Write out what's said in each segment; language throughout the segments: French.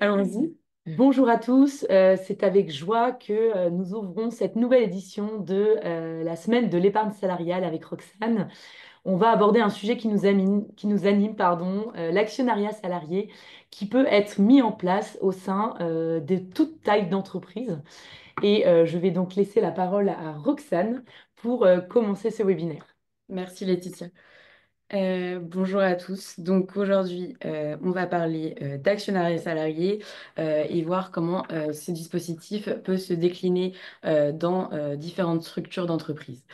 Allons-y. Bonjour à tous, c'est avec joie que nous ouvrons cette nouvelle édition de la semaine de l'épargne salariale avec Roxane. On va aborder un sujet qui nous anime, pardon, l'actionnariat salarié qui peut être mis en place au sein de toute taille d'entreprise. Et je vais donc laisser la parole à Roxane pour commencer ce webinaire. Merci Laetitia. Bonjour à tous. Donc aujourd'hui, on va parler d'actionnariat salarié et voir comment ce dispositif peut se décliner dans différentes structures d'entreprise.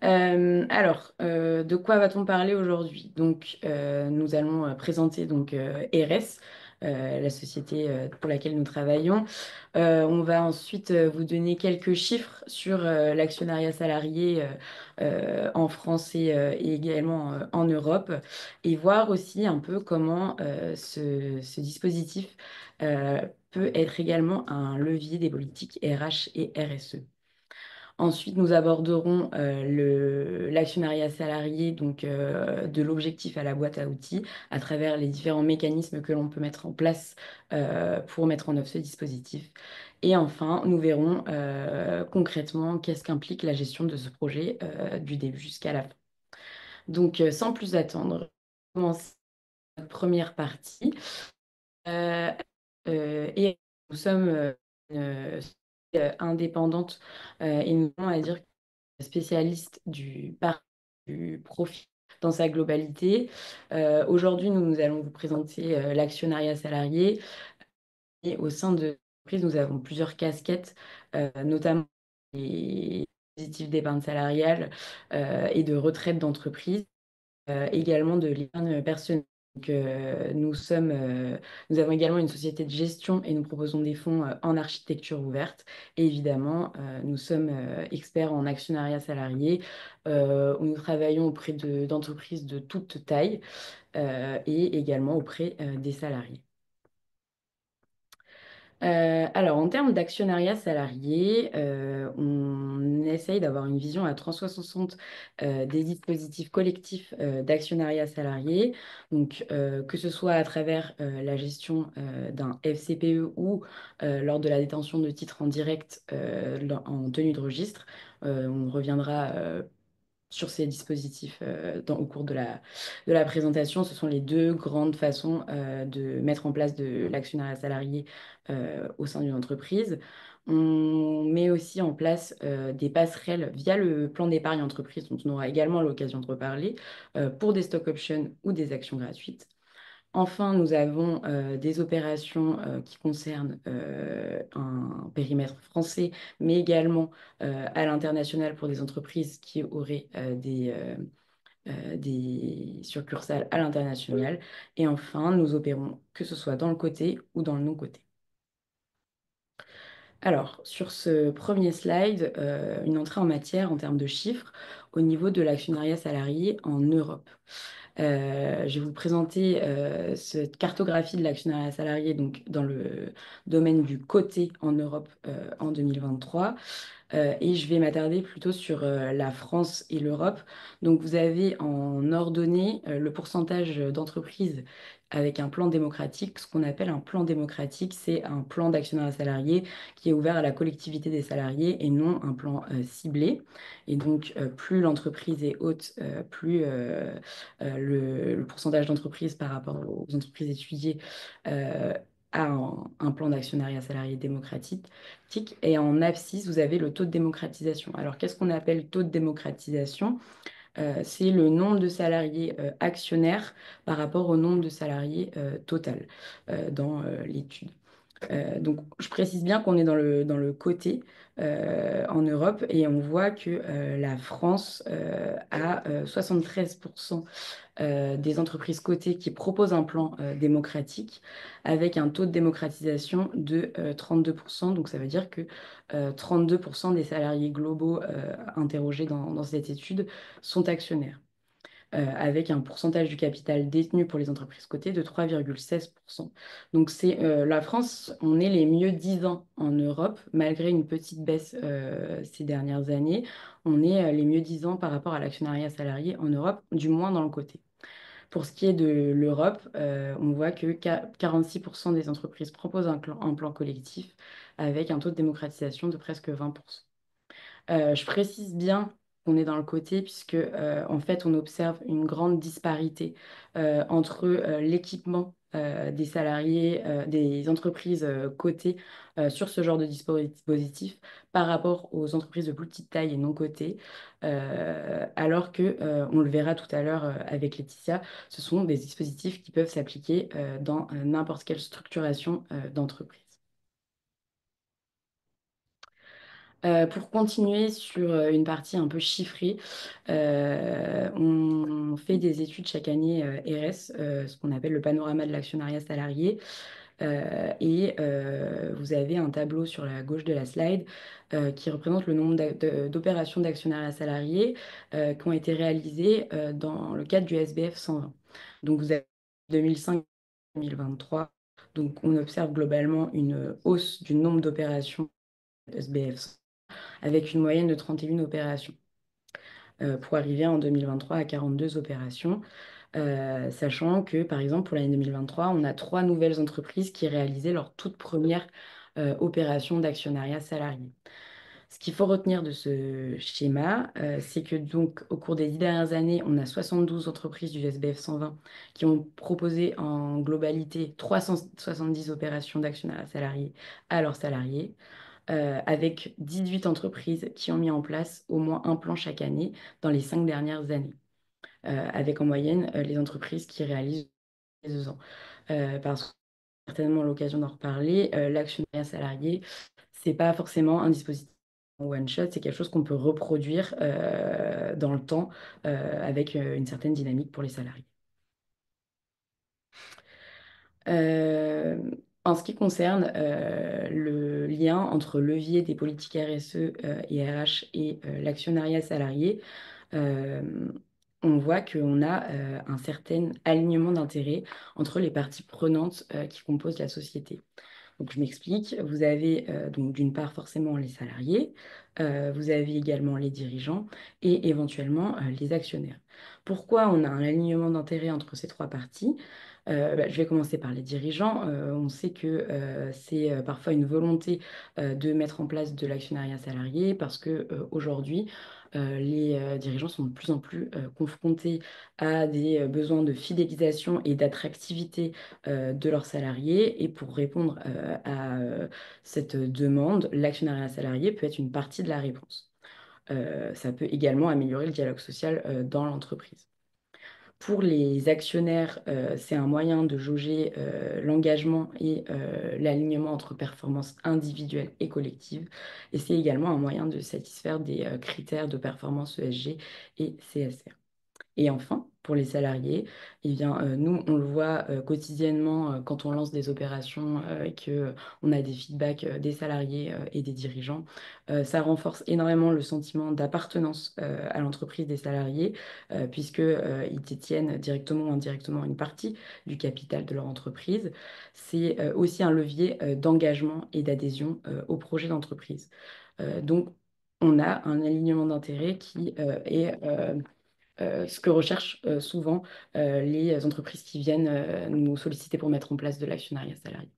De quoi va-t-on parler aujourd'hui? Donc, nous allons présenter RS, la société pour laquelle nous travaillons. On va ensuite vous donner quelques chiffres sur l'actionnariat salarié en France et également en Europe, et voir aussi un peu comment ce dispositif peut être également un levier des politiques RH et RSE. Ensuite, nous aborderons l'actionnariat salarié, de l'objectif à la boîte à outils, à travers les différents mécanismes que l'on peut mettre en place pour mettre en œuvre ce dispositif. Et enfin, nous verrons concrètement qu'est-ce qu'implique la gestion de ce projet du début jusqu'à la fin. Sans plus attendre, on commence la première partie. Euh, et nous sommes une société indépendante et nous allons à dire spécialiste du profit dans sa globalité. Aujourd'hui, nous allons vous présenter l'actionnariat salarié. Et au sein de l'entreprise, nous avons plusieurs casquettes, notamment les dispositifs d'épargne salariale et de retraite d'entreprise, également de l'épargne personnelle. Nous avons également une société de gestion et nous proposons des fonds en architecture ouverte. Et évidemment, nous sommes experts en actionnariat salarié, où nous travaillons auprès d'entreprises de toute taille et également auprès des salariés. En termes d'actionnariat salarié, on essaye d'avoir une vision à 360 des dispositifs collectifs d'actionnariat salarié. Que ce soit à travers la gestion d'un FCPE ou lors de la détention de titres en direct en tenue de registre. On reviendra sur ces dispositifs au cours de la présentation. Ce sont les deux grandes façons de mettre en place de l'actionnariat salarié au sein d'une entreprise. On met aussi en place des passerelles via le plan d'épargne entreprise, dont on aura également l'occasion de reparler, pour des stock options ou des actions gratuites. Enfin, nous avons des opérations qui concernent un périmètre français, mais également à l'international pour des entreprises qui auraient des succursales à l'international. Et enfin, nous opérons que ce soit dans le côté ou dans le non-côté. Alors, sur ce premier slide, une entrée en matière en termes de chiffres au niveau de l'actionnariat salarié en Europe. Je vais vous présenter cette cartographie de l'actionnariat salarié dans le domaine du côté en Europe en 2023. Et je vais m'attarder plutôt sur la France et l'Europe. Donc, vous avez en ordonnée le pourcentage d'entreprises avec un plan démocratique. Ce qu'on appelle un plan démocratique, c'est un plan d'actionnariat salarié qui est ouvert à la collectivité des salariés et non un plan ciblé. Et donc, plus l'entreprise est haute, plus le pourcentage d'entreprises par rapport aux entreprises étudiées euh, a un plan d'actionnariat salarié démocratique. Et en abscisse, vous avez le taux de démocratisation. Alors, qu'est-ce qu'on appelle taux de démocratisation? C'est le nombre de salariés actionnaires par rapport au nombre de salariés total dans l'étude. Je précise bien qu'on est dans le côté en Europe et on voit que la France a 73% des entreprises cotées qui proposent un plan démocratique avec un taux de démocratisation de 32%. Donc ça veut dire que 32% des salariés globaux interrogés dans cette étude sont actionnaires avec un pourcentage du capital détenu pour les entreprises cotées de 3,16%. La France, on est les mieux disants en Europe, malgré une petite baisse ces dernières années. On est les mieux disants par rapport à l'actionnariat salarié en Europe, du moins dans le côté. Pour ce qui est de l'Europe, on voit que 46% des entreprises proposent un plan collectif avec un taux de démocratisation de presque 20%. Je précise bien qu'on est dans le côté puisque en fait on observe une grande disparité entre l'équipement des salariés, des entreprises cotées sur ce genre de dispositif par rapport aux entreprises de plus petite taille et non cotées, alors que on le verra tout à l'heure avec Laetitia, ce sont des dispositifs qui peuvent s'appliquer dans n'importe quelle structuration d'entreprise. Pour continuer sur une partie un peu chiffrée, on fait des études chaque année RS, ce qu'on appelle le panorama de l'actionnariat salarié. Vous avez un tableau sur la gauche de la slide qui représente le nombre d'opérations d'actionnariat salarié qui ont été réalisées dans le cadre du SBF 120. Donc vous avez 2005-2023. Donc on observe globalement une hausse du nombre d'opérations SBF avec une moyenne de 31 opérations, pour arriver en 2023 à 42 opérations, sachant que, par exemple, pour l'année 2023, on a trois nouvelles entreprises qui réalisaient leur toute première opération d'actionnariat salarié. Ce qu'il faut retenir de ce schéma, c'est que donc au cours des 10 dernières années, on a 72 entreprises du SBF 120 qui ont proposé en globalité 370 opérations d'actionnariat salarié à leurs salariés, avec 18 entreprises qui ont mis en place au moins un plan chaque année dans les 5 dernières années, avec en moyenne les entreprises qui réalisent 2 ans. Parce que certainement l'occasion d'en reparler, l'actionnariat salarié, c'est pas forcément un dispositif en one shot, c'est quelque chose qu'on peut reproduire dans le temps avec une certaine dynamique pour les salariés. Euh, En ce qui concerne le lien entre levier des politiques RSE et RH et l'actionnariat salarié, euh, on voit qu'on a un certain alignement d'intérêts entre les parties prenantes qui composent la société. Donc, je m'explique. Vous avez donc d'une part forcément les salariés, vous avez également les dirigeants et éventuellement les actionnaires. Pourquoi on a un alignement d'intérêts entre ces trois parties? Je vais commencer par les dirigeants. On sait que c'est parfois une volonté de mettre en place de l'actionnariat salarié parce que aujourd'hui, les dirigeants sont de plus en plus confrontés à des besoins de fidélisation et d'attractivité de leurs salariés. Et pour répondre à cette demande, l'actionnariat salarié peut être une partie de la réponse. Ça peut également améliorer le dialogue social dans l'entreprise. Pour les actionnaires, c'est un moyen de jauger l'engagement et l'alignement entre performances individuelles et collectives. Et c'est également un moyen de satisfaire des critères de performance ESG et CSR. Et enfin, pour les salariés, eh bien, nous, on le voit quotidiennement quand on lance des opérations et qu'on a des feedbacks des salariés et des dirigeants. Ça renforce énormément le sentiment d'appartenance à l'entreprise des salariés, puisqu'ils détiennent directement ou indirectement une partie du capital de leur entreprise. C'est aussi un levier d'engagement et d'adhésion au projet d'entreprise. Donc, on a un alignement d'intérêts qui est ce que recherchent souvent les entreprises qui viennent nous solliciter pour mettre en place de l'actionnariat salarié.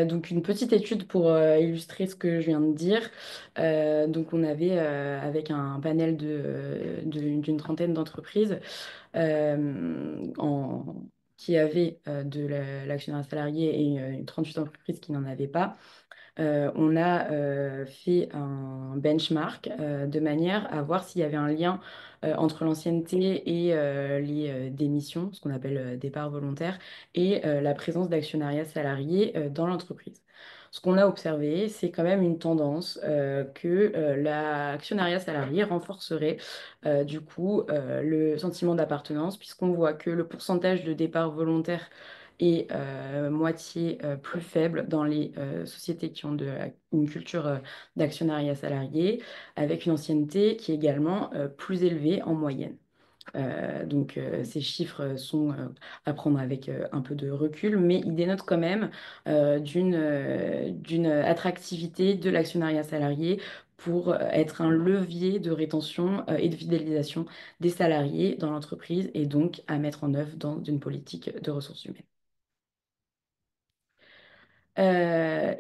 Donc une petite étude pour illustrer ce que je viens de dire. Donc on avait avec un panel d'une trentaine d'entreprises qui avaient de l'actionnariat salarié et une 38 entreprises qui n'en avaient pas. On a fait un benchmark de manière à voir s'il y avait un lien entre l'ancienneté et les démissions, ce qu'on appelle départ volontaire, et la présence d'actionnariat salarié dans l'entreprise. Ce qu'on a observé, c'est quand même une tendance que l'actionnariat salarié renforcerait du coup le sentiment d'appartenance, puisqu'on voit que le pourcentage de départ volontaire est moitié plus faible dans les sociétés qui ont une culture d'actionnariat salarié, avec une ancienneté qui est également plus élevée en moyenne. Ces chiffres sont à prendre avec un peu de recul, mais ils dénotent quand même d'une attractivité de l'actionnariat salarié pour être un levier de rétention et de fidélisation des salariés dans l'entreprise et donc à mettre en œuvre dans une politique de ressources humaines.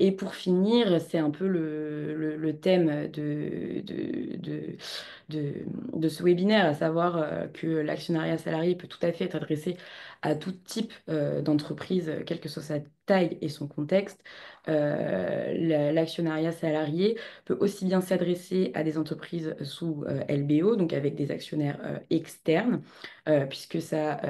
Et pour finir, c'est un peu le thème de, de ce webinaire, à savoir que l'actionnariat salarié peut tout à fait être adressé à tout type d'entreprise, quelle que soit sa taille et son contexte. L'actionnariat salarié peut aussi bien s'adresser à des entreprises sous LBO, donc avec des actionnaires externes, puisque ça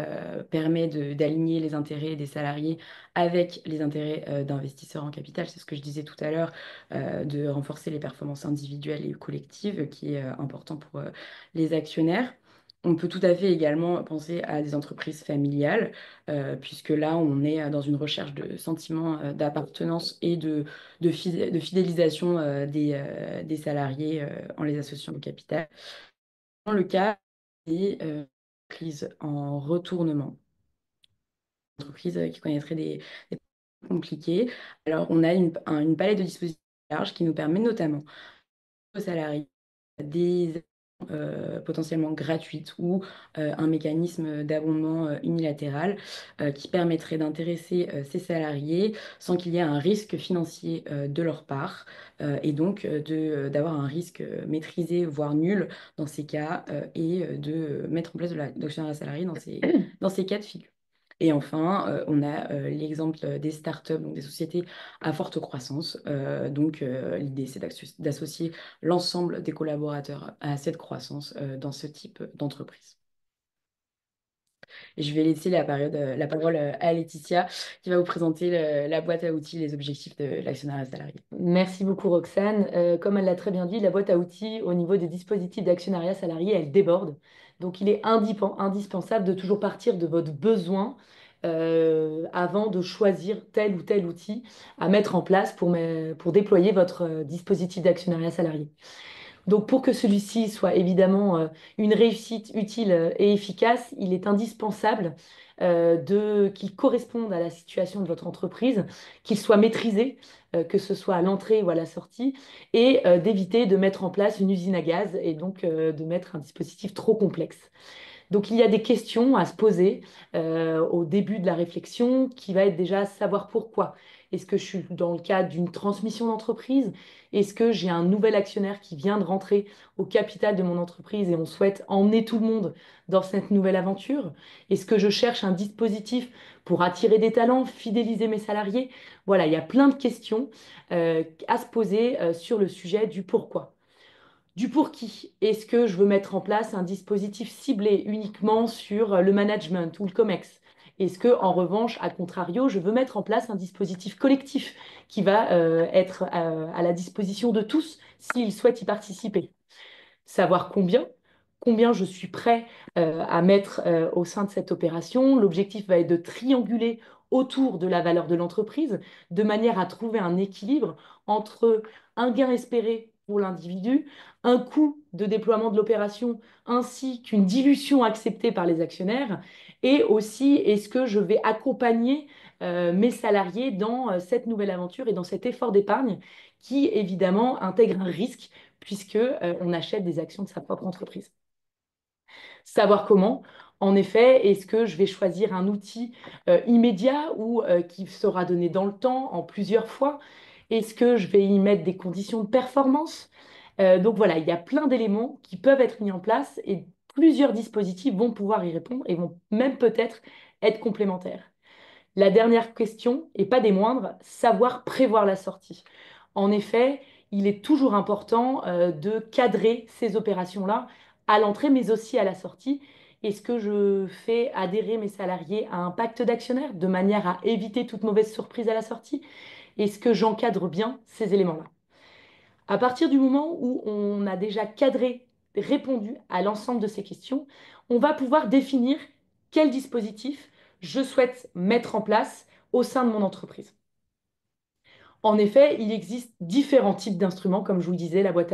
permet d'aligner les intérêts des salariés avec les intérêts d'investisseurs en capital. C'est ce que je disais tout à l'heure, de renforcer les performances individuelles et collectives, qui est important pour les actionnaires. On peut tout à fait également penser à des entreprises familiales, puisque là, on est dans une recherche de sentiment d'appartenance et de fidélisation des salariés en les associant au capital. Dans le cas des entreprises en retournement, entreprises qui connaîtraient des compliquées, alors on a une palette de dispositifs large qui nous permet notamment aux salariés des potentiellement gratuites ou un mécanisme d'abondement unilatéral qui permettrait d'intéresser ces salariés sans qu'il y ait un risque financier de leur part et donc d'avoir un risque maîtrisé, voire nul dans ces cas et de mettre en place de l'actionnariat salarié dans ces cas de figure. Et enfin, on a l'exemple des startups, donc des sociétés à forte croissance. L'idée, c'est d'associer l'ensemble des collaborateurs à cette croissance dans ce type d'entreprise. Et je vais laisser la parole à Laetitia qui va vous présenter la boîte à outils, les objectifs de l'actionnariat salarié. Merci beaucoup, Roxane. Comme elle l'a très bien dit, la boîte à outils au niveau des dispositifs d'actionnariat salarié, elle déborde. Donc, il est indispensable de toujours partir de votre besoin avant de choisir tel ou tel outil à mettre en place pour déployer votre dispositif d'actionnariat salarié. Donc, pour que celui-ci soit évidemment une réussite utile et efficace, il est indispensable qu'il corresponde à la situation de votre entreprise, qu'il soit maîtrisé, que ce soit à l'entrée ou à la sortie, et d'éviter de mettre en place une usine à gaz et donc de mettre un dispositif trop complexe. Donc il y a des questions à se poser au début de la réflexion qui va être déjà savoir pourquoi. Est-ce que je suis dans le cadre d'une transmission d'entreprise? Est-ce que j'ai un nouvel actionnaire qui vient de rentrer au capital de mon entreprise et on souhaite emmener tout le monde dans cette nouvelle aventure? Est-ce que je cherche un dispositif pour attirer des talents, fidéliser mes salariés? Voilà, il y a plein de questions à se poser sur le sujet du pourquoi. Du pour qui? Est-ce que je veux mettre en place un dispositif ciblé uniquement sur le management ou le COMEX? Est-ce que, en revanche, à contrario, je veux mettre en place un dispositif collectif qui va être à la disposition de tous s'ils souhaitent y participer? Savoir combien je suis prêt à mettre au sein de cette opération. L'objectif va être de trianguler autour de la valeur de l'entreprise de manière à trouver un équilibre entre un gain espéré pour l'individu, un coût de déploiement de l'opération ainsi qu'une dilution acceptée par les actionnaires et aussi est-ce que je vais accompagner mes salariés dans cette nouvelle aventure et dans cet effort d'épargne qui évidemment intègre un risque puisque on achète des actions de sa propre entreprise. Savoir comment, en effet, est-ce que je vais choisir un outil immédiat ou qui sera donné dans le temps en plusieurs fois? Est-ce que je vais y mettre des conditions de performance? Donc voilà, il y a plein d'éléments qui peuvent être mis en place et plusieurs dispositifs vont pouvoir y répondre et vont même peut-être être complémentaires. La dernière question, et pas des moindres, savoir prévoir la sortie. En effet, il est toujours important de cadrer ces opérations-là à l'entrée, mais aussi à la sortie. Est-ce que je fais adhérer mes salariés à un pacte d'actionnaires de manière à éviter toute mauvaise surprise à la sortie? Est-ce que j'encadre bien ces éléments-là? À partir du moment où on a déjà cadré, répondu à l'ensemble de ces questions, on va pouvoir définir quel dispositif je souhaite mettre en place au sein de mon entreprise. En effet, il existe différents types d'instruments, comme je vous le disais, la boîte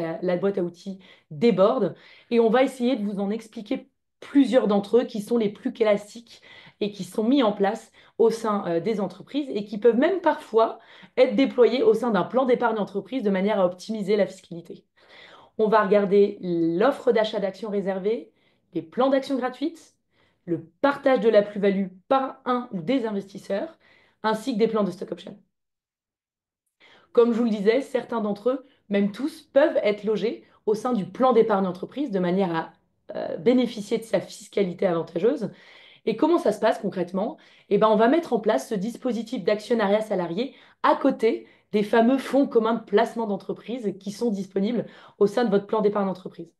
à outils déborde, et on va essayer de vous en expliquer plusieurs d'entre eux qui sont les plus classiques et qui sont mis en place au sein des entreprises et qui peuvent même parfois être déployés au sein d'un plan d'épargne entreprise de manière à optimiser la fiscalité. On va regarder l'offre d'achat d'actions réservées, les plans d'actions gratuites, le partage de la plus-value par un ou des investisseurs, ainsi que des plans de stock option. Comme je vous le disais, certains d'entre eux, même tous, peuvent être logés au sein du plan d'épargne entreprise de manière à bénéficier de sa fiscalité avantageuse. Et comment ça se passe concrètement? Eh ben, on va mettre en place ce dispositif d'actionnariat salarié à côté des fameux fonds communs de placement d'entreprise qui sont disponibles au sein de votre plan d'épargne entreprise.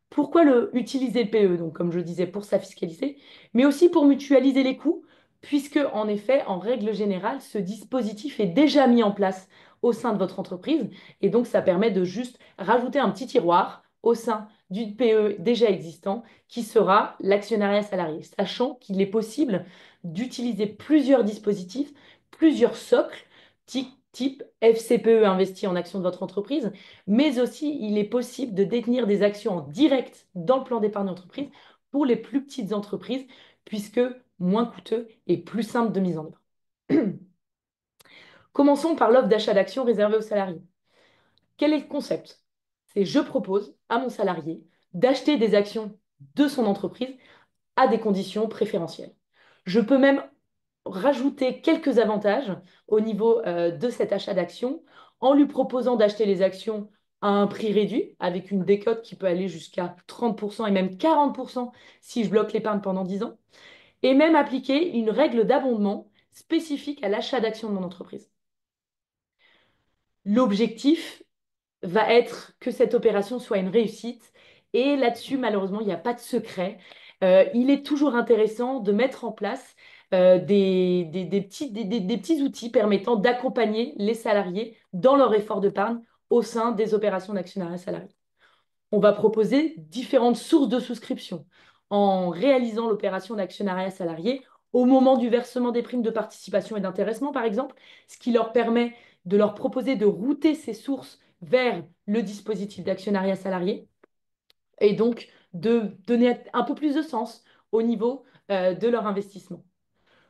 Pourquoi utiliser le PE? Donc, comme je le disais, pour sa fiscalité, mais aussi pour mutualiser les coûts, puisque, en effet, en règle générale, ce dispositif est déjà mis en place au sein de votre entreprise. Et donc, ça permet de juste rajouter un petit tiroir au sein du PE déjà existant, qui sera l'actionnariat salarié, sachant qu'il est possible d'utiliser plusieurs dispositifs, plusieurs socles, type FCPE investi en actions de votre entreprise, mais aussi il est possible de détenir des actions en direct dans le plan d'épargne entreprise pour les plus petites entreprises, puisque moins coûteux et plus simple de mise en œuvre. Commençons par l'offre d'achat d'actions réservée aux salariés. Quel est le concept? C'est je propose à mon salarié d'acheter des actions de son entreprise à des conditions préférentielles. Je peux même rajouter quelques avantages au niveau de cet achat d'actions en lui proposant d'acheter les actions à un prix réduit avec une décote qui peut aller jusqu'à 30% et même 40% si je bloque l'épargne pendant 10 ans et même appliquer une règle d'abondement spécifique à l'achat d'actions de mon entreprise. L'objectif va être que cette opération soit une réussite. Et là-dessus, malheureusement, il n'y a pas de secret. Il est toujours intéressant de mettre en place des petits outils permettant d'accompagner les salariés dans leur effort d'épargne au sein des opérations d'actionnariat salarié. On va proposer différentes sources de souscription en réalisant l'opération d'actionnariat salarié au moment du versement des primes de participation et d'intéressement, par exemple, ce qui leur permet de leur proposer de router ces sources vers le dispositif d'actionnariat salarié et donc de donner un peu plus de sens au niveau de leur investissement.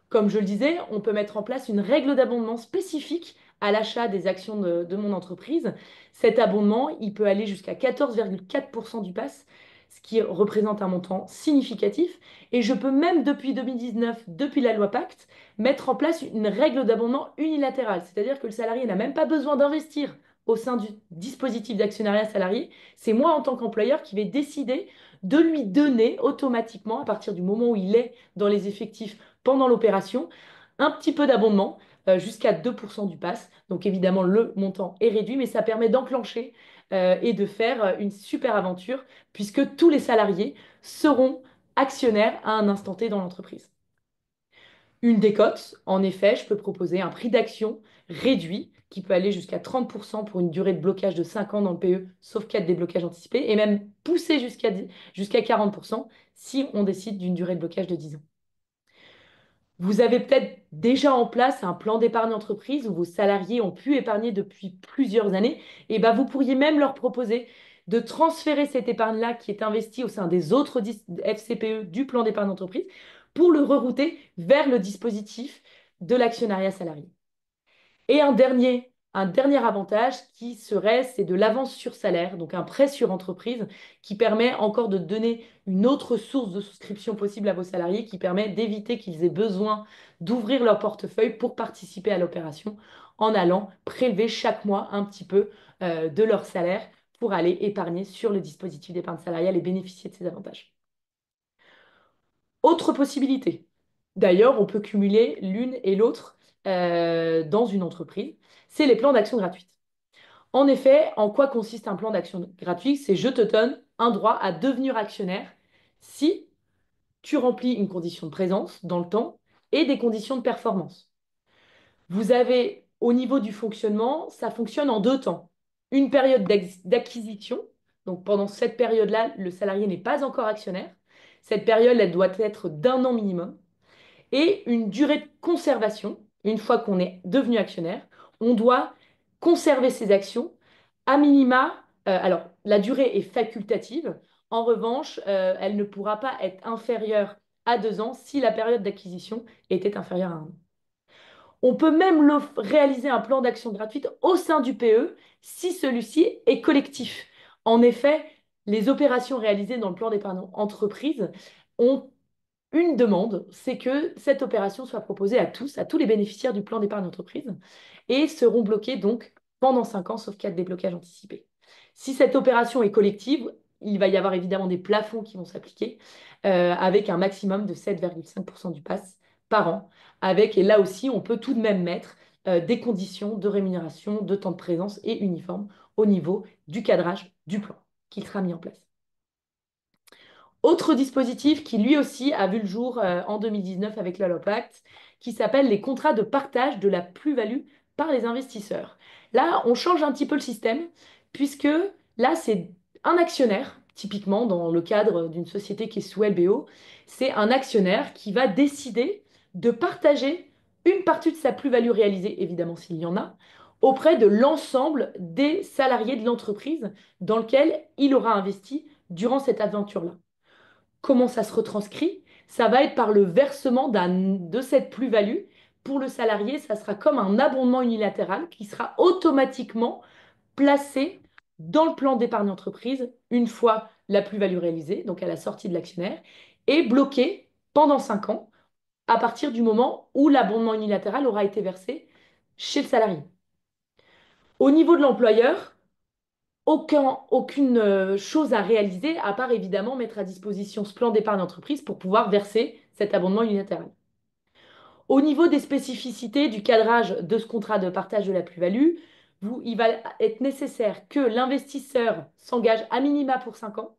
Comme je le disais, on peut mettre en place une règle d'abondement spécifique à l'achat des actions de mon entreprise. Cet abondement, il peut aller jusqu'à 14,4% du pass, ce qui représente un montant significatif. Et je peux même, depuis 2019, depuis la loi Pacte, mettre en place une règle d'abondement unilatérale. C'est-à-dire que le salarié n'a même pas besoin d'investir au sein du dispositif d'actionnariat salarié. C'est moi, en tant qu'employeur, qui vais décider de lui donner automatiquement, à partir du moment où il est dans les effectifs pendant l'opération, un petit peu d'abondement, jusqu'à 2% du pass. Donc évidemment, le montant est réduit, mais ça permet d'enclencher et de faire une super aventure, puisque tous les salariés seront actionnaires à un instant T dans l'entreprise. Une décote, en effet, je peux proposer un prix d'action réduit qui peut aller jusqu'à 30% pour une durée de blocage de 5 ans dans le PE, sauf cas de déblocage anticipé, et même pousser jusqu'à 40% si on décide d'une durée de blocage de 10 ans. Vous avez peut-être déjà en place un plan d'épargne entreprise où vos salariés ont pu épargner depuis plusieurs années. Et ben, vous pourriez même leur proposer de transférer cette épargne-là qui est investie au sein des autres FCPE du plan d'épargne entreprise pour le rerouter vers le dispositif de l'actionnariat salarié. Et un dernier avantage qui serait, c'est de l'avance sur salaire, donc un prêt sur entreprise qui permet encore de donner une autre source de souscription possible à vos salariés, qui permet d'éviter qu'ils aient besoin d'ouvrir leur portefeuille pour participer à l'opération en allant prélever chaque mois un petit peu de leur salaire pour aller épargner sur le dispositif d'épargne salariale et bénéficier de ces avantages. Autre possibilité. D'ailleurs, on peut cumuler l'une et l'autre dans une entreprise. C'est les plans d'action gratuite. En effet, en quoi consiste un plan d'action gratuit? C'est je te donne un droit à devenir actionnaire si tu remplis une condition de présence dans le temps et des conditions de performance. Vous avez, au niveau du fonctionnement, ça fonctionne en deux temps. Une période d'acquisition, donc pendant cette période-là, le salarié n'est pas encore actionnaire. Cette période, elle doit être d'1 an minimum. Et une durée de conservation, une fois qu'on est devenu actionnaire, on doit conserver ses actions à minima. Alors, la durée est facultative. En revanche, elle ne pourra pas être inférieure à 2 ans si la période d'acquisition était inférieure à 1 an. On peut même réaliser un plan d'action gratuite au sein du PE si celui-ci est collectif. En effet, les opérations réalisées dans le plan d'épargne entreprise ont une demande, c'est que cette opération soit proposée à tous les bénéficiaires du plan d'épargne entreprise, et seront bloqués donc pendant 5 ans, sauf cas de déblocage anticipé. Si cette opération est collective, il va y avoir évidemment des plafonds qui vont s'appliquer, avec un maximum de 7,5% du pass par an, avec, et là aussi, on peut tout de même mettre des conditions de rémunération, de temps de présence et uniforme au niveau du cadrage du plan qui sera mis en place. Autre dispositif qui lui aussi a vu le jour en 2019 avec la LOPACT, qui s'appelle les contrats de partage de la plus-value par les investisseurs. Là, on change un petit peu le système, puisque là, c'est un actionnaire, typiquement dans le cadre d'une société qui est sous LBO, c'est un actionnaire qui va décider de partager une partie de sa plus-value réalisée, évidemment s'il y en a, auprès de l'ensemble des salariés de l'entreprise dans lequel il aura investi durant cette aventure-là. Comment ça se retranscrit? Ça va être par le versement de cette plus-value. Pour le salarié, ça sera comme un abondement unilatéral qui sera automatiquement placé dans le plan d'épargne entreprise une fois la plus-value réalisée, donc à la sortie de l'actionnaire, et bloqué pendant 5 ans à partir du moment où l'abondement unilatéral aura été versé chez le salarié. Au niveau de l'employeur, aucune chose à réaliser, à part évidemment mettre à disposition ce plan d'épargne entreprise pour pouvoir verser cet abondement unilatéral. Au niveau des spécificités du cadrage de ce contrat de partage de la plus-value, il va être nécessaire que l'investisseur s'engage à minima pour 5 ans,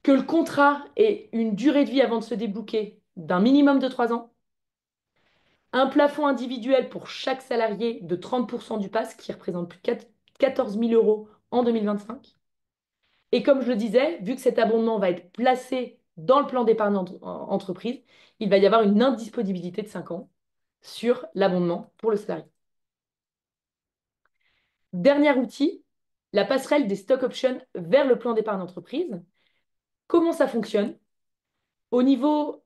que le contrat ait une durée de vie avant de se débloquer d'un minimum de 3 ans, un plafond individuel pour chaque salarié de 30% du PAS, qui représente plus de 14 000 euros en 2025. Et comme je le disais, vu que cet abondement va être placé dans le plan d'épargne entreprise, il va y avoir une indisponibilité de 5 ans sur l'abondement pour le salarié. Dernier outil, la passerelle des stock options vers le plan d'épargne entreprise. Comment ça fonctionne? Au niveau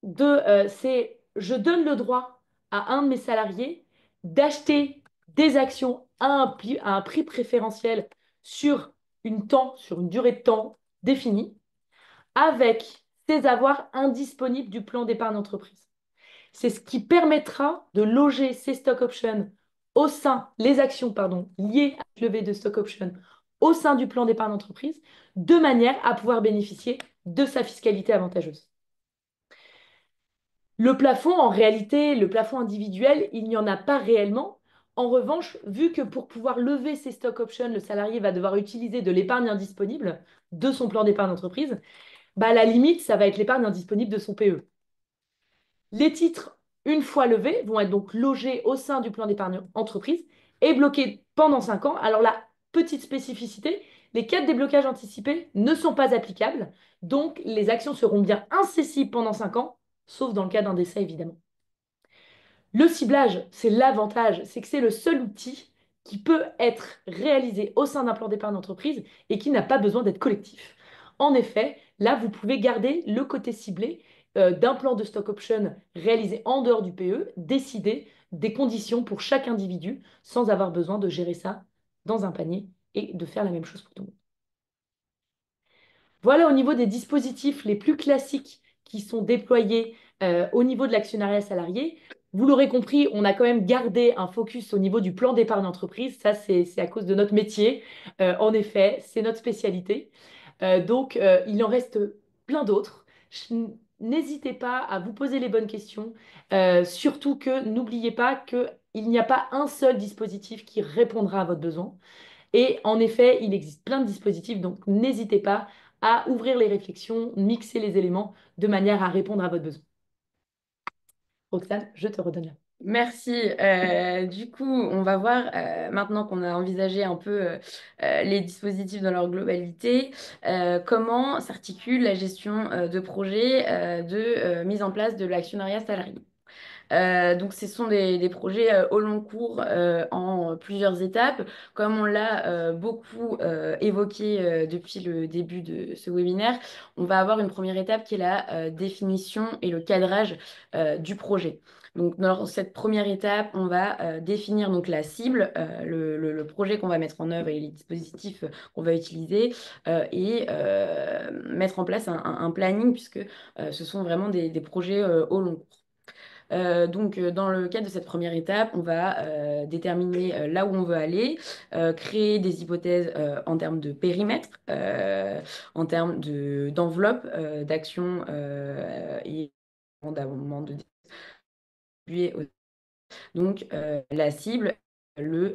de, c'est je donne le droit à un de mes salariés d'acheter des actions à un prix préférentiel sur sur une durée de temps définie, avec ses avoirs indisponibles du plan d'épargne entreprise. C'est ce qui permettra de loger ces stock options les actions, pardon, liées à la levée de stock options au sein du plan d'épargne entreprise, de manière à pouvoir bénéficier de sa fiscalité avantageuse. Le plafond, en réalité, le plafond individuel, il n'y en a pas réellement. En revanche, vu que pour pouvoir lever ces stock options, le salarié va devoir utiliser de l'épargne indisponible de son plan d'épargne entreprise, bah, à la limite, ça va être l'épargne indisponible de son PE. Les titres, une fois levés, vont être donc logés au sein du plan d'épargne entreprise et bloqués pendant 5 ans. Alors la petite spécificité, les cas de déblocage anticipé ne sont pas applicables, donc les actions seront bien incessibles pendant 5 ans, sauf dans le cas d'un décès évidemment. Le ciblage, c'est l'avantage, c'est que c'est le seul outil qui peut être réalisé au sein d'un plan d'épargne d'entreprise et qui n'a pas besoin d'être collectif. En effet, là, vous pouvez garder le côté ciblé d'un plan de stock option réalisé en dehors du PE, décider des conditions pour chaque individu sans avoir besoin de gérer ça dans un panier et de faire la même chose pour tout le monde. Voilà au niveau des dispositifs les plus classiques qui sont déployés au niveau de l'actionnariat salarié. Vous l'aurez compris, on a quand même gardé un focus au niveau du plan d'épargne entreprise. Ça, c'est à cause de notre métier. En effet, c'est notre spécialité. Il en reste plein d'autres. N'hésitez pas à vous poser les bonnes questions. Surtout que n'oubliez pas qu'il n'y a pas un seul dispositif qui répondra à votre besoin. Et en effet, il existe plein de dispositifs, donc n'hésitez pas à ouvrir les réflexions, mixer les éléments de manière à répondre à votre besoin. Roxane, je te redonne la Merci. Du coup, on va voir, maintenant qu'on a envisagé un peu les dispositifs dans leur globalité, comment s'articule la gestion de projet de mise en place de l'actionnariat salarié. Donc, ce sont des projets au long cours en plusieurs étapes. Comme on l'a beaucoup évoqué depuis le début de ce webinaire, on va avoir une première étape qui est la définition et le cadrage du projet. Donc, dans cette première étape, on va définir donc la cible, le projet qu'on va mettre en œuvre et les dispositifs qu'on va utiliser mettre en place un planning puisque ce sont vraiment des projets au long cours. Dans le cadre de cette première étape, on va déterminer là où on veut aller, créer des hypothèses en termes de périmètre, en termes d'enveloppe, d'action et d'abondement de distribuer. Donc, la cible, le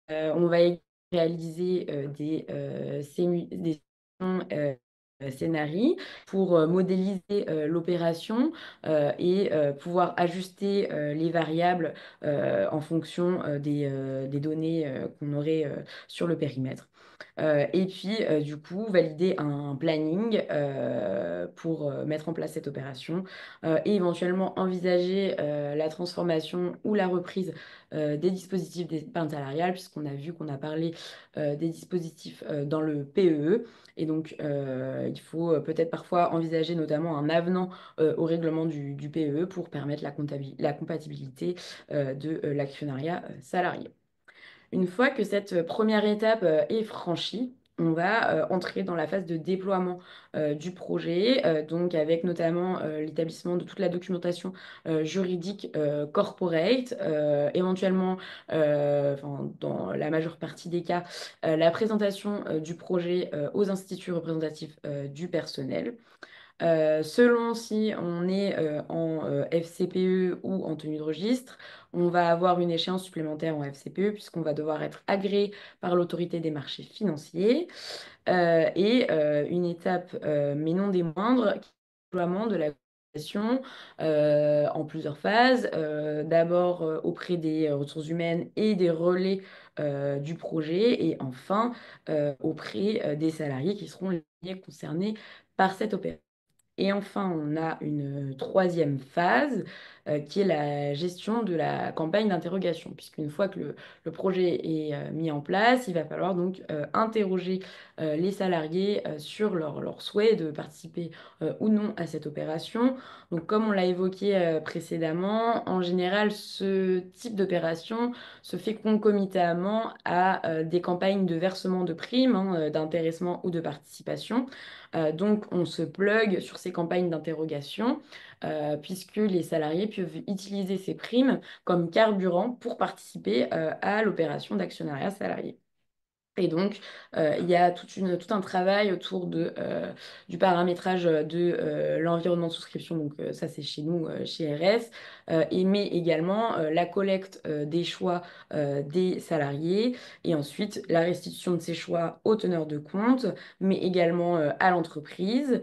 on va réaliser des scénarios pour modéliser l'opération et pouvoir ajuster les variables en fonction des données qu'on aurait sur le périmètre. Du coup, valider un planning pour mettre en place cette opération et éventuellement envisager la transformation ou la reprise des dispositifs d'épargne salariale, puisqu'on a vu qu'on a parlé des dispositifs dans le PEE. Et donc, il faut peut-être parfois envisager notamment un avenant au règlement du PEE pour permettre la compatibilité de l'actionnariat salarié. Une fois que cette première étape est franchie, on va entrer dans la phase de déploiement du projet, donc avec notamment l'établissement de toute la documentation juridique corporate, éventuellement, dans la majeure partie des cas, la présentation du projet aux instituts représentatifs du personnel. Selon si on est en FCPE ou en tenue de registre, on va avoir une échéance supplémentaire en FCPE puisqu'on va devoir être agréé par l'autorité des marchés financiers. Une étape, mais non des moindres, qui est le déploiement de la communication en plusieurs phases. D'abord auprès des ressources humaines et des relais du projet et enfin auprès des salariés qui seront les concernés par cette opération. Et enfin, on a une troisième phase qui est la gestion de la campagne d'interrogation, puisqu'une fois que le projet est mis en place, il va falloir donc interroger les salariés sur leur souhait de participer ou non à cette opération. Donc, comme on l'a évoqué précédemment, en général, ce type d'opération se fait concomitamment à des campagnes de versement de primes, hein, d'intéressement ou de participation. Donc, on se plug sur ces campagnes d'interrogation, puisque les salariés peuvent utiliser ces primes comme carburant pour participer à l'opération d'actionnariat salarié. Et donc, il y a tout un travail autour du paramétrage de l'environnement de souscription. Donc, ça, c'est chez nous, chez RS, mais également la collecte des choix des salariés et ensuite la restitution de ces choix aux teneurs de compte, mais également à l'entreprise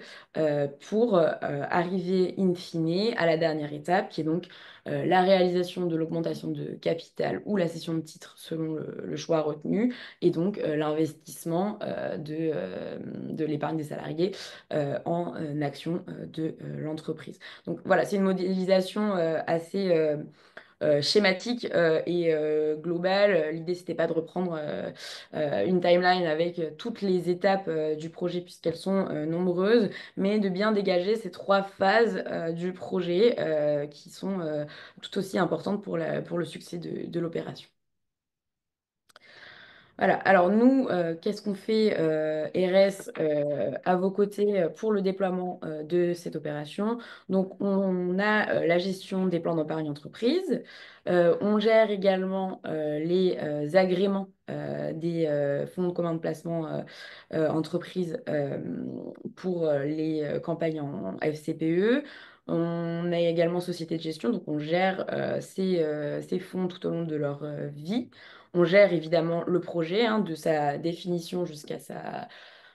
pour arriver in fine à la dernière étape qui est donc la réalisation de l'augmentation de capital ou la cession de titres selon le choix retenu et donc l'investissement de l'épargne des salariés en action de l'entreprise. Donc voilà, c'est une modélisation assez schématique et globale. L'idée, c'était pas de reprendre une timeline avec toutes les étapes du projet puisqu'elles sont nombreuses, mais de bien dégager ces trois phases du projet qui sont tout aussi importantes pour le succès de l'opération. Voilà. Alors nous, qu'est-ce qu'on fait RS à vos côtés pour le déploiement de cette opération? Donc on a la gestion des plans d'épargne entreprise. On gère également les agréments des fonds de commun de placement entreprise pour les campagnes en FCPE. On a également société de gestion, donc on gère ces fonds tout au long de leur vie. On gère évidemment le projet, hein, de sa définition jusqu'à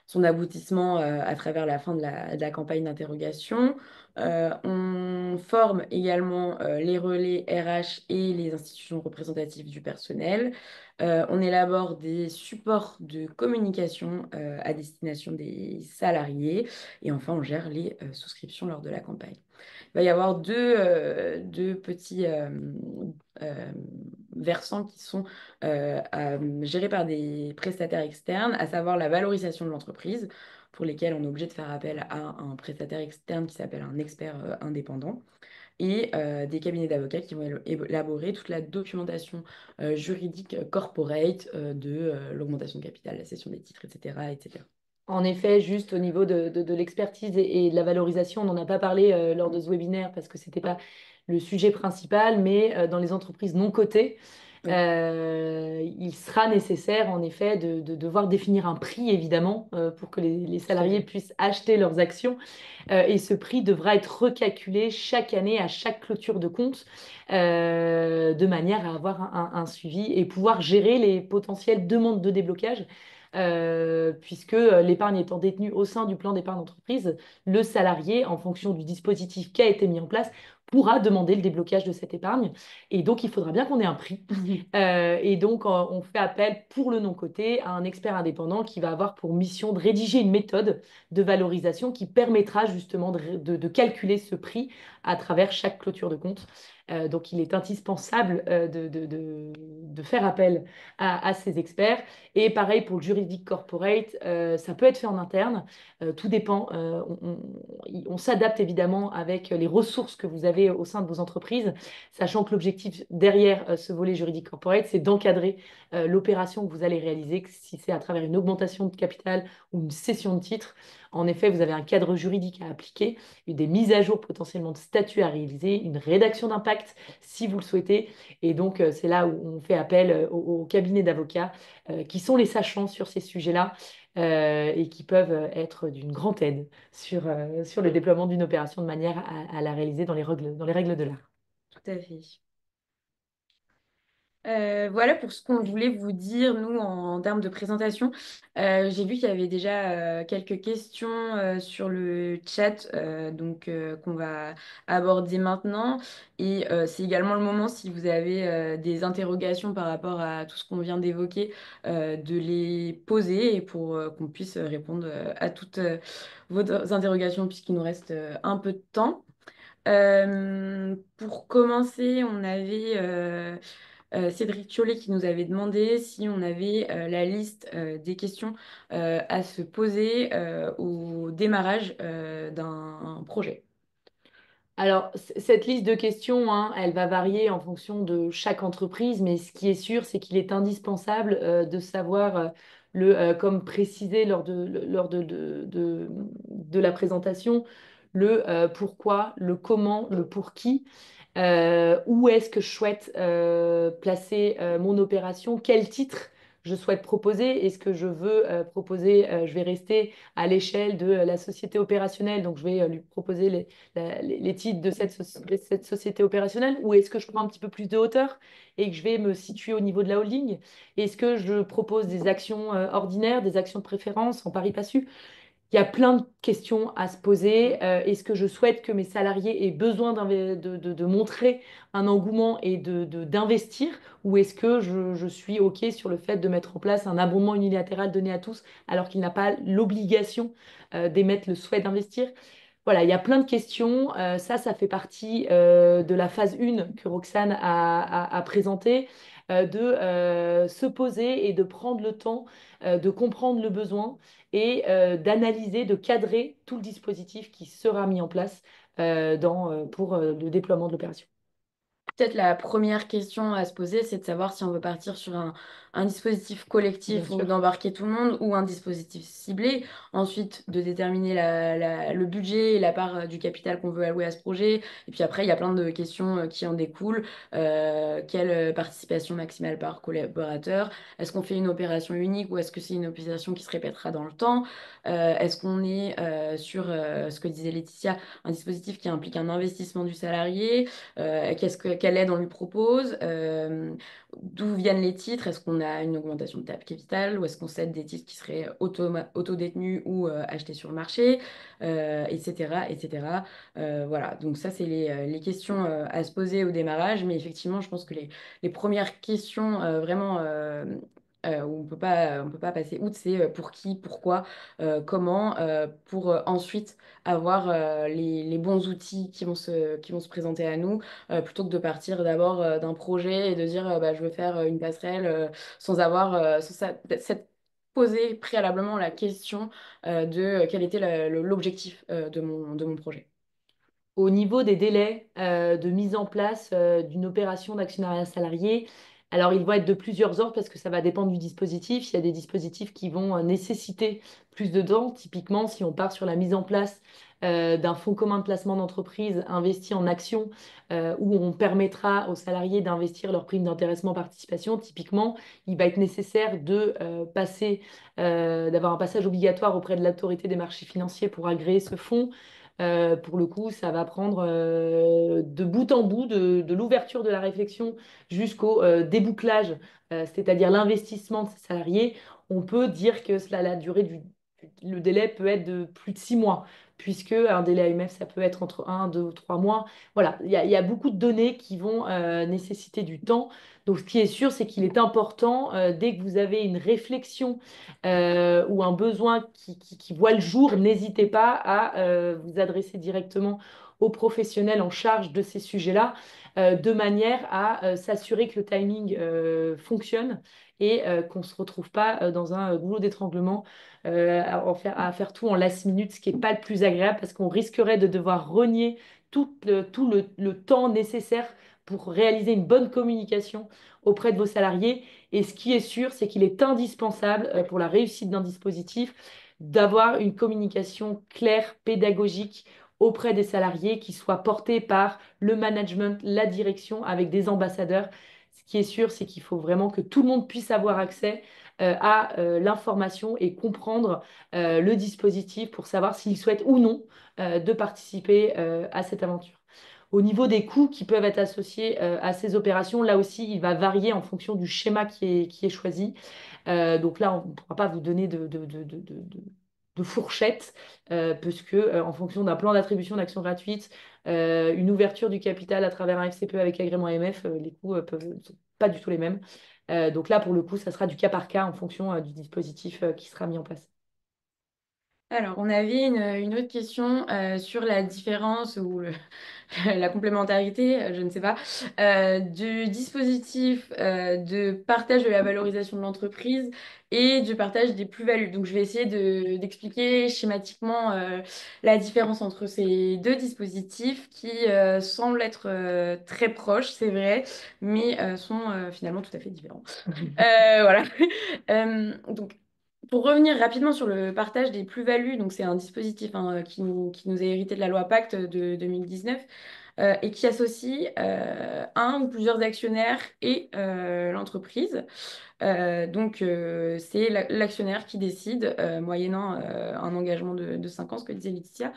son aboutissement à travers la fin de la campagne d'interrogation. On forme également les relais RH et les institutions représentatives du personnel. On élabore des supports de communication à destination des salariés. Et enfin, on gère les souscriptions lors de la campagne. Il va y avoir deux petits euh, versants qui sont gérés par des prestataires externes, à savoir la valorisation de l'entreprise, pour lesquels on est obligé de faire appel à un prestataire externe qui s'appelle un expert indépendant, et des cabinets d'avocats qui vont élaborer toute la documentation juridique corporate de l'augmentation de capital, la cession des titres, etc., etc. En effet, juste au niveau de l'expertise et de la valorisation, on n'en a pas parlé lors de ce webinaire parce que ce n'était pas le sujet principal, mais dans les entreprises non cotées, Oui, il sera nécessaire en effet de devoir définir un prix, évidemment, pour que les tout à salariés fait. puissent acheter leurs actions. Et ce prix devra être recalculé chaque année à chaque clôture de compte, de manière à avoir un suivi et pouvoir gérer les potentielles demandes de déblocage. Puisque l'épargne étant détenue au sein du plan d'épargne d'entreprise, le salarié, en fonction du dispositif qui a été mis en place, pourra demander le déblocage de cette épargne. Et donc, il faudra bien qu'on ait un prix. Et donc, on fait appel pour le non-coté à un expert indépendant qui va avoir pour mission de rédiger une méthode de valorisation qui permettra justement de calculer ce prix à travers chaque clôture de compte. Donc, il est indispensable de faire appel à ces experts. Et pareil pour le juridique corporate, ça peut être fait en interne. Tout dépend. On s'adapte évidemment avec les ressources que vous avez au sein de vos entreprises, sachant que l'objectif derrière ce volet juridique corporate, c'est d'encadrer l'opération que vous allez réaliser, que si c'est à travers une augmentation de capital ou une cession de titres. En effet, vous avez un cadre juridique à appliquer, des mises à jour potentiellement de statut à réaliser, une rédaction d'impact si vous le souhaitez. Et donc, c'est là où on fait appel au cabinet d'avocats qui sont les sachants sur ces sujets-là et qui peuvent être d'une grande aide sur le déploiement d'une opération de manière à la réaliser dans les règles de l'art. Tout à fait. Voilà pour ce qu'on voulait vous dire, nous, en termes de présentation. J'ai vu qu'il y avait déjà quelques questions sur le chat qu'on va aborder maintenant. Et c'est également le moment, si vous avez des interrogations par rapport à tout ce qu'on vient d'évoquer, de les poser et pour qu'on puisse répondre à toutes vos interrogations, puisqu'il nous reste un peu de temps. Pour commencer, on avait Cédric Thiollet qui nous avait demandé si on avait la liste des questions à se poser au démarrage d'un projet. Alors, cette liste de questions, hein, elle va varier en fonction de chaque entreprise, mais ce qui est sûr, c'est qu'il est indispensable de savoir, comme précisé lors de la présentation, le pourquoi, le comment, le pour qui. Où est-ce que je souhaite placer mon opération? Quel titre je souhaite proposer? Est-ce que je veux proposer, je vais rester à l'échelle de la société opérationnelle, donc je vais lui proposer les titres de cette société opérationnelle, ou est-ce que je prends un petit peu plus de hauteur et que je vais me situer au niveau de la holding? Est-ce que je propose des actions ordinaires, des actions de préférence en pari passu? Il y a plein de questions à se poser. Est-ce que je souhaite que mes salariés aient besoin de montrer un engouement et d'investir, ou est-ce que je suis OK sur le fait de mettre en place un abondement unilatéral donné à tous alors qu'il n'a pas l'obligation d'émettre le souhait d'investir? Voilà, il y a plein de questions. Ça fait partie de la phase 1 que Roxane a présentée, de se poser et de prendre le temps de comprendre le besoin et d'analyser, de cadrer tout le dispositif qui sera mis en place pour le déploiement de l'opération. Peut-être la première question à se poser, c'est de savoir si on veut partir sur un dispositif Bien collectif ou sûr. d'embarquer tout le monde ou un dispositif ciblé. Ensuite, de déterminer le budget et la part du capital qu'on veut allouer à ce projet. Et puis après, il y a plein de questions qui en découlent. Quelle participation maximale par collaborateur? Est-ce qu'on fait une opération unique ou est-ce que c'est une opération qui se répétera dans le temps? Est-ce qu'on est sur ce que disait Laetitia, un dispositif qui implique un investissement du salarié? Quelle aide on lui propose, d'où viennent les titres, est-ce qu'on qu'on a une augmentation de capital, ou est-ce qu'on cède des titres qui seraient autodétenus ou achetés sur le marché, etc., etc. Voilà, donc ça, c'est les questions à se poser au démarrage, mais effectivement, je pense que les premières questions vraiment où on peut pas passer outre, c'est pour qui, pourquoi, comment, pour ensuite avoir les bons outils qui vont se présenter à nous, plutôt que de partir d'abord d'un projet et de dire bah, je veux faire une passerelle sans avoir s'être posé préalablement la question de quel était l'objectif de mon projet. Au niveau des délais de mise en place d'une opération d'actionnariat salarié, alors il va être de plusieurs ordres parce que ça va dépendre du dispositif. Il y a des dispositifs qui vont nécessiter plus de temps. Typiquement, si on part sur la mise en place d'un fonds commun de placement d'entreprise investi en actions où on permettra aux salariés d'investir leur prime d'intéressement participation, typiquement, il va être nécessaire de d'avoir un passage obligatoire auprès de l'autorité des marchés financiers pour agréer ce fonds. Pour le coup, ça va prendre de bout en bout, de l'ouverture de la réflexion jusqu'au débouclage, c'est-à-dire l'investissement de ces salariés. On peut dire que la durée le délai peut être de plus de 6 mois, puisque un délai AMF, ça peut être entre 1, 2 ou 3 mois. Voilà, il y a beaucoup de données qui vont nécessiter du temps. Donc, ce qui est sûr, c'est qu'il est important, dès que vous avez une réflexion ou un besoin qui voit le jour, n'hésitez pas à vous adresser directement aux professionnels en charge de ces sujets-là, de manière à s'assurer que le timing fonctionne et qu'on ne se retrouve pas dans un goulot d'étranglement à faire tout en last minute, ce qui n'est pas le plus agréable parce qu'on risquerait de devoir renier tout le temps nécessaire pour réaliser une bonne communication auprès de vos salariés. Et ce qui est sûr, c'est qu'il est indispensable pour la réussite d'un dispositif d'avoir une communication claire, pédagogique auprès des salariés qui soit portée par le management, la direction, avec des ambassadeurs. Ce qui est sûr, c'est qu'il faut vraiment que tout le monde puisse avoir accès à l'information et comprendre le dispositif pour savoir s'il souhaite ou non de participer à cette aventure. Au niveau des coûts qui peuvent être associés à ces opérations, là aussi, il va varier en fonction du schéma qui est choisi. Donc là, on ne pourra pas vous donner de fourchette, puisque en fonction d'un plan d'attribution d'actions gratuites, une ouverture du capital à travers un FCPE avec agrément AMF, les coûts ne sont pas du tout les mêmes. Donc là, pour le coup, ça sera du cas par cas en fonction du dispositif qui sera mis en place. Alors, on avait une autre question sur la différence ou la complémentarité, je ne sais pas, du dispositif de partage de la valorisation de l'entreprise et du partage des plus-values. Donc, je vais essayer d'expliquer schématiquement la différence entre ces deux dispositifs qui semblent être très proches, c'est vrai, mais sont finalement tout à fait différents. Voilà. Donc, pour revenir rapidement sur le partage des plus-values, donc c'est un dispositif hein, qui nous a hérité de la loi Pacte de 2019 et qui associe un ou plusieurs actionnaires et l'entreprise. C'est l'actionnaire qui décide, moyennant un engagement de 5 ans, ce que disait Laetitia,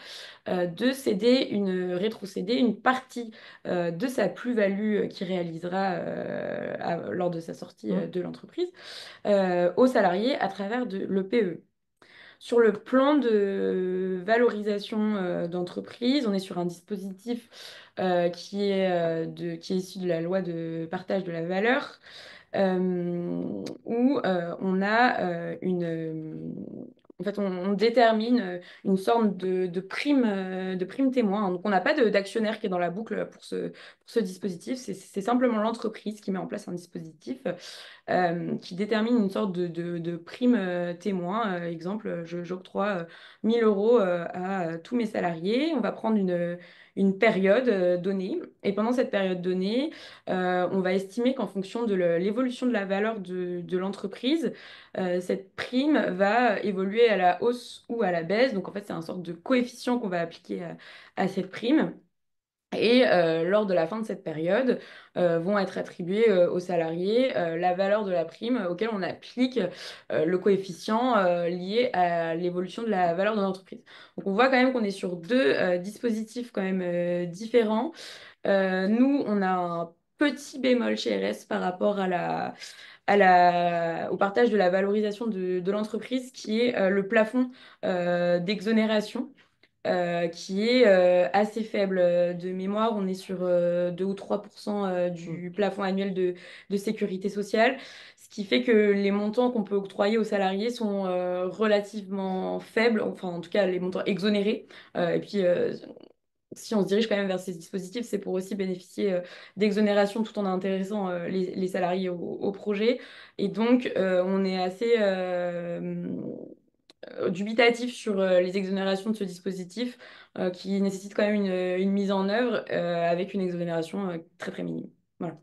de céder rétrocéder une partie de sa plus-value qu'il réalisera lors de sa sortie Mm. de l'entreprise aux salariés à travers le PE. Sur le plan de valorisation d'entreprise, on est sur un dispositif qui est issu de la loi de partage de la valeur, où on a en fait, on détermine une sorte de prime témoin. Donc, on n'a pas d'actionnaire qui est dans la boucle pour ce dispositif. C'est simplement l'entreprise qui met en place un dispositif qui détermine une sorte de prime témoin. Exemple, j'octroie 1000 euros à tous mes salariés. On va prendre une période donnée. Et pendant cette période donnée, on va estimer qu'en fonction de l'évolution de la valeur de l'entreprise, cette prime va évoluer à la hausse ou à la baisse. Donc en fait, c'est un sorte de coefficient qu'on va appliquer à cette prime. Et lors de la fin de cette période, vont être attribués aux salariés la valeur de la prime auquel on applique le coefficient lié à l'évolution de la valeur de l'entreprise. Donc on voit quand même qu'on est sur deux dispositifs quand même différents. Nous, on a un petit bémol chez RS par rapport au partage de la valorisation de l'entreprise, qui est le plafond d'exonération qui est assez faible. De mémoire, on est sur 2 ou 3% Mm. du plafond annuel de sécurité sociale, ce qui fait que les montants qu'on peut octroyer aux salariés sont relativement faibles, enfin en tout cas les montants exonérés. Et puis, si on se dirige quand même vers ces dispositifs, c'est pour aussi bénéficier d'exonération tout en intéressant les salariés au projet. Et donc, on est assez dubitatif sur les exonérations de ce dispositif qui nécessite quand même une mise en œuvre avec une exonération très très minime. Voilà.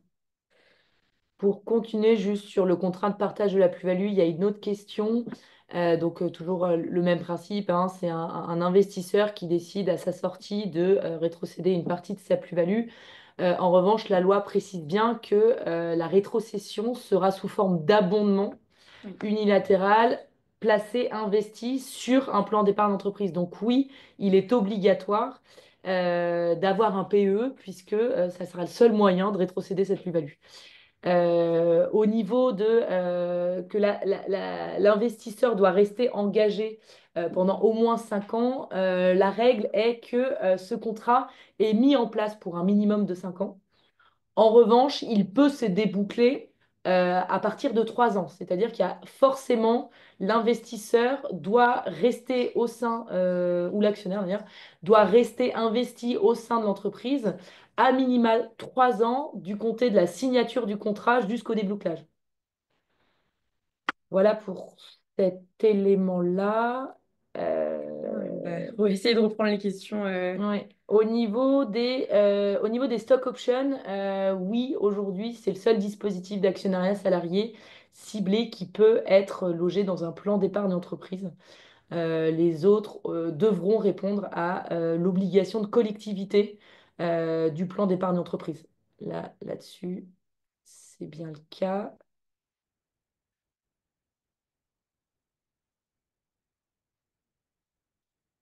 Pour continuer juste sur le contrat de partage de la plus-value, il y a une autre question. Toujours le même principe, hein, c'est un investisseur qui décide à sa sortie de rétrocéder une partie de sa plus-value. En revanche, la loi précise bien que la rétrocession sera sous forme d'abondement Oui. unilatéral placé, investi sur un plan d'épargne d'entreprise. Donc oui, il est obligatoire d'avoir un PE puisque ça sera le seul moyen de rétrocéder cette plus-value. Au niveau de que l'investisseur doit rester engagé pendant au moins 5 ans, la règle est que ce contrat est mis en place pour un minimum de 5 ans. En revanche, il peut se déboucler à partir de 3 ans. C'est-à-dire qu'il y a forcément l'investisseur doit rester au sein, ou l'actionnaire d'ailleurs, doit rester investi au sein de l'entreprise à minima 3 ans du compté de la signature du contrat jusqu'au débouclage. Voilà pour cet élément-là. On va essayer de reprendre les questions. Ouais. Au niveau des stock options, oui, aujourd'hui, c'est le seul dispositif d'actionnariat salarié ciblé qui peut être logé dans un plan d'épargne entreprise. Les autres devront répondre à l'obligation de collectivité du plan d'épargne entreprise. Là-dessus, c'est bien le cas.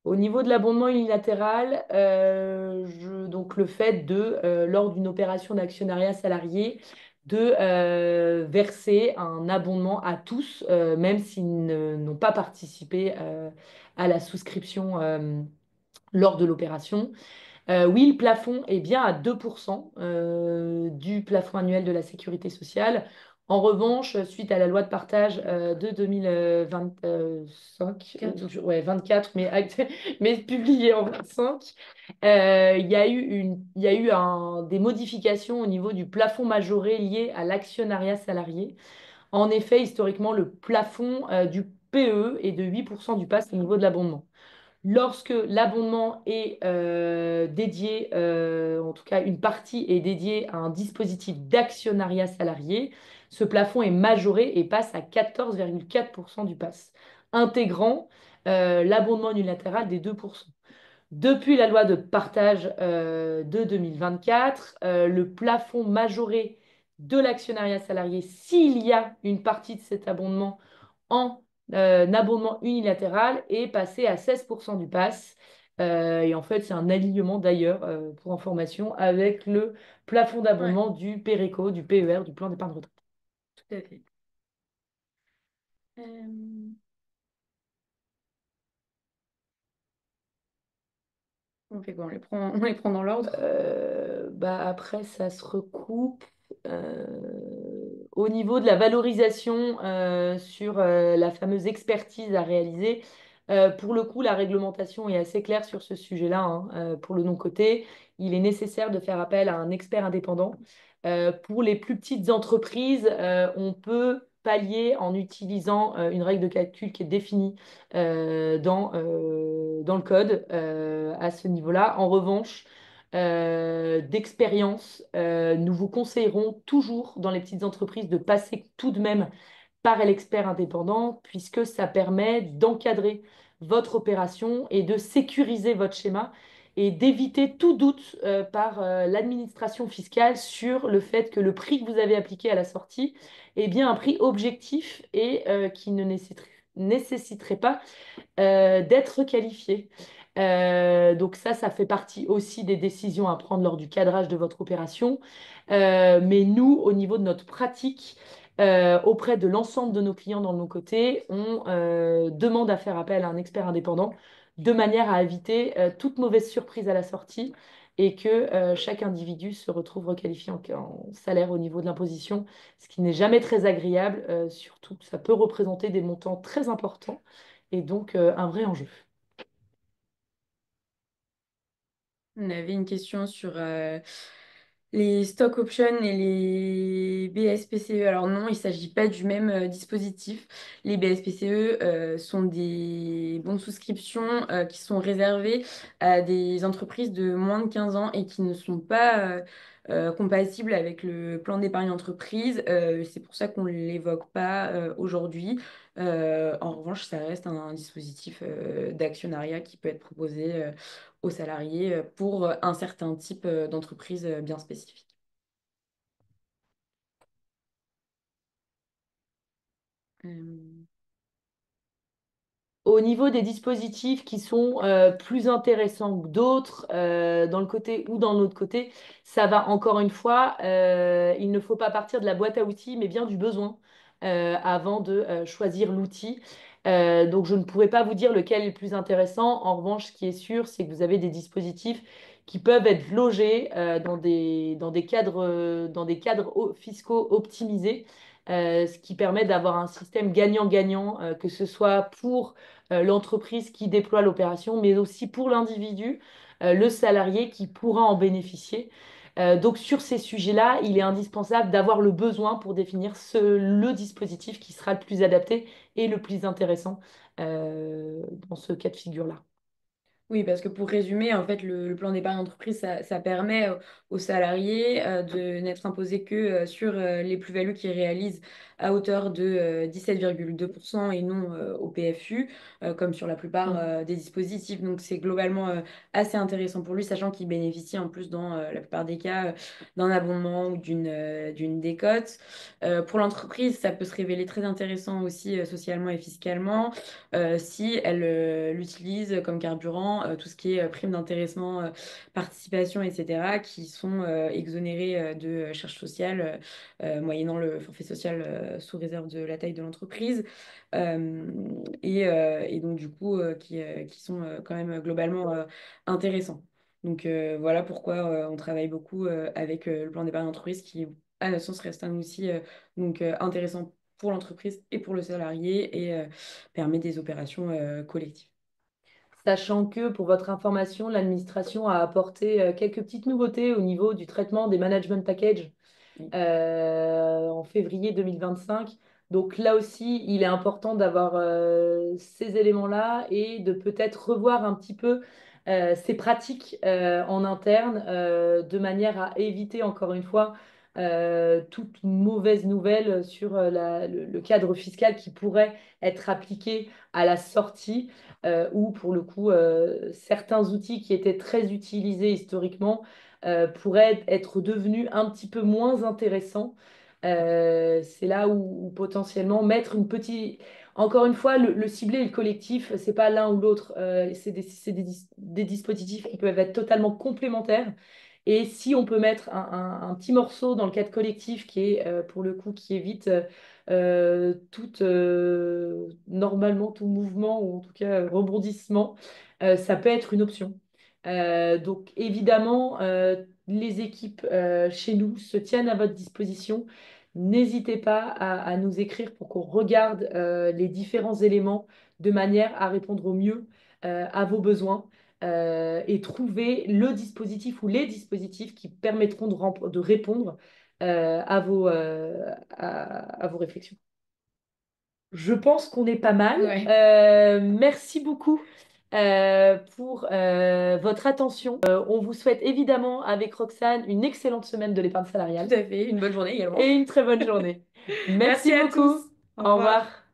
Au niveau de l'abondement unilatéral, donc le fait de, lors d'une opération d'actionnariat salarié, de verser un abondement à tous, même s'ils n'ont pas participé à la souscription lors de l'opération. Oui, le plafond est bien à 2% du plafond annuel de la sécurité sociale. En revanche, suite à la loi de partage de 2025, ouais, 24, mais, mais publiée en 25, il y a eu des modifications au niveau du plafond majoré lié à l'actionnariat salarié. En effet, historiquement, le plafond du PE est de 8% du PAS au niveau de l'abondement. Lorsque l'abondement est dédié, en tout cas une partie est dédiée à un dispositif d'actionnariat salarié, ce plafond est majoré et passe à 14,4% du PAS, intégrant l'abondement unilatéral des 2%. Depuis la loi de partage de 2024, le plafond majoré de l'actionnariat salarié, s'il y a une partie de cet abondement en abondement unilatéral, est passé à 16% du PAS. Et en fait, c'est un alignement d'ailleurs, pour information, avec le plafond Ouais, d'abondement du PERECO, du PER, du plan d'épargne retraite. tout à fait. Euh, on fait quoi? On les prend dans l'ordre? Après, ça se recoupe. Au niveau de la valorisation sur la fameuse expertise à réaliser, pour le coup, la réglementation est assez claire sur ce sujet-là, hein. Pour le non-coté, il est nécessaire de faire appel à un expert indépendant. Pour les plus petites entreprises, on peut pallier en utilisant une règle de calcul qui est définie dans le code à ce niveau-là. En revanche, d'expérience, nous vous conseillerons toujours dans les petites entreprises de passer tout de même par l'expert indépendant puisque ça permet d'encadrer votre opération et de sécuriser votre schéma et d'éviter tout doute par l'administration fiscale sur le fait que le prix que vous avez appliqué à la sortie est bien un prix objectif et qui ne nécessiterait pas d'être qualifié. Donc ça fait partie aussi des décisions à prendre lors du cadrage de votre opération. Mais nous, au niveau de notre pratique, auprès de l'ensemble de nos clients dans nos côtés, on demande à faire appel à un expert indépendant de manière à éviter toute mauvaise surprise à la sortie et que chaque individu se retrouve requalifié en salaire au niveau de l'imposition, ce qui n'est jamais très agréable, surtout que ça peut représenter des montants très importants et donc un vrai enjeu. On avait une question sur les stock options et les BSPCE. Alors non, il ne s'agit pas du même dispositif. Les BSPCE sont des bons de souscription qui sont réservés à des entreprises de moins de 15 ans et qui ne sont pas compatibles avec le plan d'épargne entreprise. C'est pour ça qu'on ne l'évoque pas aujourd'hui. En revanche, ça reste un dispositif d'actionnariat qui peut être proposé aux salariés pour un certain type d'entreprise bien spécifique. Euh, Au niveau des dispositifs qui sont plus intéressants que d'autres, dans le côté ou dans l'autre côté, ça va encore une fois, il ne faut pas partir de la boîte à outils, mais bien du besoin avant de choisir l'outil. Donc je ne pourrais pas vous dire lequel est le plus intéressant. En revanche, ce qui est sûr, c'est que vous avez des dispositifs qui peuvent être logés dans des cadres fiscaux optimisés. Ce qui permet d'avoir un système gagnant-gagnant, que ce soit pour l'entreprise qui déploie l'opération, mais aussi pour l'individu, le salarié qui pourra en bénéficier. Donc sur ces sujets-là, il est indispensable d'avoir le besoin pour définir le dispositif qui sera le plus adapté et le plus intéressant dans ce cas de figure-là. Oui, parce que pour résumer, en fait, le plan d'épargne entreprise, ça permet aux salariés de n'être imposés que sur les plus-values qu'ils réalisent à hauteur de 17,2% et non au PFU, comme sur la plupart Mm. des dispositifs. Donc, c'est globalement assez intéressant pour lui, sachant qu'il bénéficie en plus, dans la plupart des cas, d'un abondement ou d'une décote. Pour l'entreprise, ça peut se révéler très intéressant aussi socialement et fiscalement si elle l'utilise comme carburant, tout ce qui est prime d'intéressement, participation, etc., qui sont exonérés de charges sociales, moyennant le forfait social sous réserve de la taille de l'entreprise. Et donc, du coup, qui sont quand même globalement intéressants. Donc, voilà pourquoi on travaille beaucoup avec le plan d'épargne d'entreprise qui, à notre sens, reste un outil intéressant pour l'entreprise et pour le salarié et permet des opérations collectives. Sachant que, pour votre information, l'administration a apporté quelques petites nouveautés au niveau du traitement des management packages Oui. en février 2025. Donc là aussi, il est important d'avoir ces éléments-là et de peut-être revoir un petit peu ces pratiques en interne de manière à éviter, encore une fois, toute mauvaise nouvelle sur le cadre fiscal qui pourrait être appliqué à la sortie où, pour le coup, certains outils qui étaient très utilisés historiquement pourraient être devenus un petit peu moins intéressants. C'est là où potentiellement mettre une petite... Encore une fois, le ciblé et le collectif, c'est pas l'un ou l'autre. C'est des dispositifs qui peuvent être totalement complémentaires. Et si on peut mettre un petit morceau dans le cadre collectif qui est, pour le coup, qui évite normalement tout mouvement ou en tout cas rebondissement, ça peut être une option. Donc évidemment, les équipes chez nous se tiennent à votre disposition. N'hésitez pas à nous écrire pour qu'on regarde les différents éléments de manière à répondre au mieux à vos besoins et trouver le dispositif ou les dispositifs qui permettront de répondre à vos réflexions. Je pense qu'on est pas mal. Ouais, Merci beaucoup pour votre attention. On vous souhaite évidemment avec Roxane une excellente semaine de l'épargne tout salariale à fait. Une bonne journée également. et une très bonne journée. Merci Merci à tous. beaucoup. Au Au revoir. revoir.